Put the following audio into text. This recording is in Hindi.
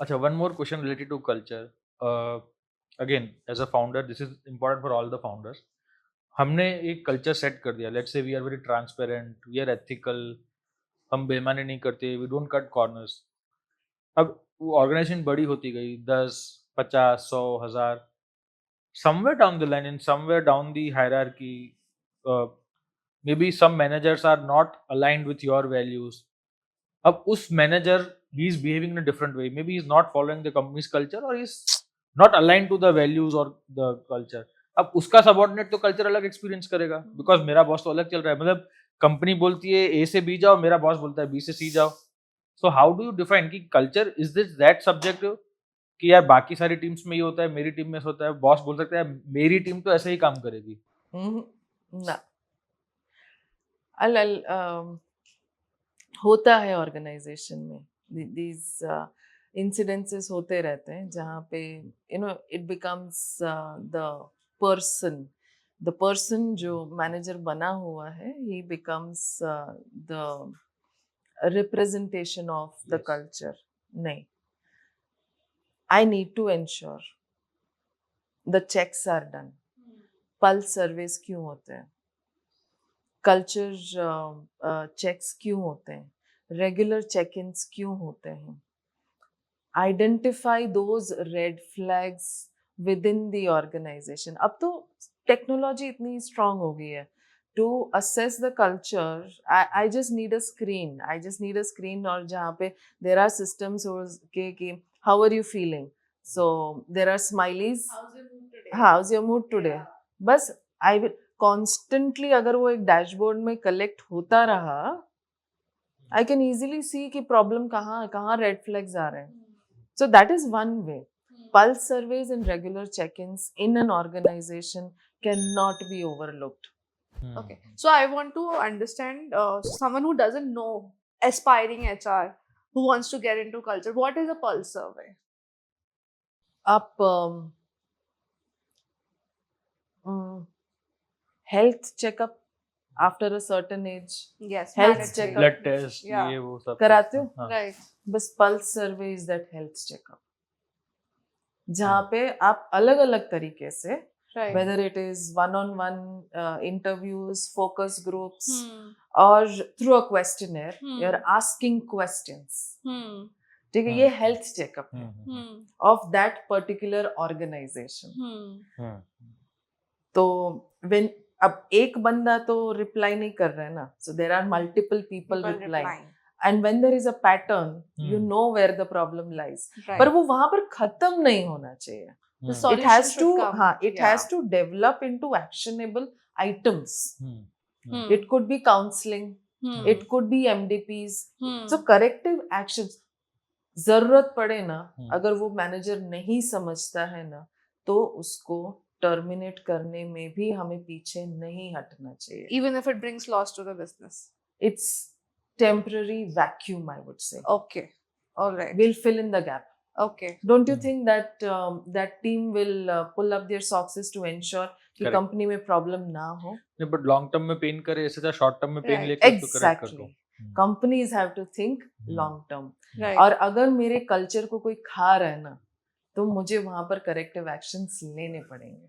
अच्छा, one more question related to culture. Again, as a founder, this is important for all the founders. हमने एक कल्चर सेट कर दिया. Let's say we are very transparent, we are ethical, हम बेईमानी नहीं करते, वी डोंट कट कॉर्नर्स. अब वो ऑर्गेनाइजेशन बड़ी होती गई, 10, 50, 100, 1000. Somewhere down the line, and somewhere down the hierarchy, maybe some managers are not aligned with your values. अब उस manager, he is behaving in a different way. Maybe he is not following the company's culture, or he is not aligned to the values or the culture. अब उसका सबऑर्डिनेट तो कल्चर अलग एक्सपीरियंस करेगा, बिकॉज मेरा बॉस तो अलग चल रहा है. मतलब कंपनी बोलती है ए से बी जाओ, मेरा बॉस बोलता है बी से सी जाओ. So how do you define कि culture is this that subjective कि यार बाकी सारी टीम्स में ये होता है, मेरी टीम में ऐसा होता है. बॉस बोल सकता है मेरी टीम तो ऐसे ही काम करेगी. ना अल होता है ऑर्गेनाइजेशन में, दीज इंसिडेंसेस होते रहते हैं जहाँ पे इट बिकम्स द पर्सन जो मैनेजर बना हुआ है, he becomes the representation of the culture. नहीं, I need to ensure the checks are done. Pulse surveys क्यों होते हैं? कल्चर चेक्स क्यों होते हैं? रेगुलर चेक इन्स क्यों होते हैं? Identify those red flags within the organization. अब तो टेक्नोलॉजी इतनी स्ट्रांग हो गई है. To assess the culture, I just need a screen और जहाँ पे देर आर सिस्टम्स कि how are you feeling, so there are smileys, how's your mood today. बस आई विल कॉन्स्टेंटली, अगर वो एक डैशबोर्ड में कलेक्ट होता रहा, आई कैन ईजिली सी कि प्रॉब्लम कहाँ रेड फ्लैग्स आ रहे हैं. So that is one way. Pulse surveys and regular check-ins in an organization cannot be overlooked. Okay. So I want to understand someone who doesn't know, aspiring HR who wants to get into culture, what is a pulse survey? Up health checkup after a certain age. Yes. Health mandatory. checkup. Blood test, Yeah. ये वो सब कराते हो? हाँ. Right. बस pulse survey is that health checkup, जहाँ पे आप अलग अलग तरीके से, Right. whether it is one-on-one interviews, focus groups, Hmm. or through a questionnaire, Hmm. you're asking questions. Hmm. ठीक है, ये हेल्थ चेकअप है Hmm. of that particular organization. Hmm. तो when अब एक बंदा तो रिप्लाई नहीं कर रहा है ना, so there are multiple people replying. And when there is a pattern, you know where the problem lies. Right. पर वो वहां पर खत्म नहीं होना चाहिए. The It solution has should to, come. it has to develop into actionable items. Hmm. It could be counseling, Hmm. it could be MDPs. Hmm. So corrective actions. जरूरत पड़े ना, अगर वो मैनेजर नहीं समझता है ना, तो उसको टर्मिनेट करने में भी हमें पीछे नहीं हटना चाहिए. Even if it brings loss to the business. It's temporary vacuum, I would say. Okay. All right. We'll fill in the gap. Okay. Don't you think that that team will pull up their socks to ensure कि Correct. कंपनी में प्रॉब्लम ना हो? नहीं, बट लॉन्ग टर्म में पेन करे इससे ज्यादा शॉर्ट टर्म में पेन Right. लेके उसको करेक्ट कर दो. Exactly. Companies have to think long term. Right. और अगर मेरे कल्चर को कोई खा रहा है ना, तो मुझे वहां पर करेक्टिव एक्शंस लेने पड़ेंगे.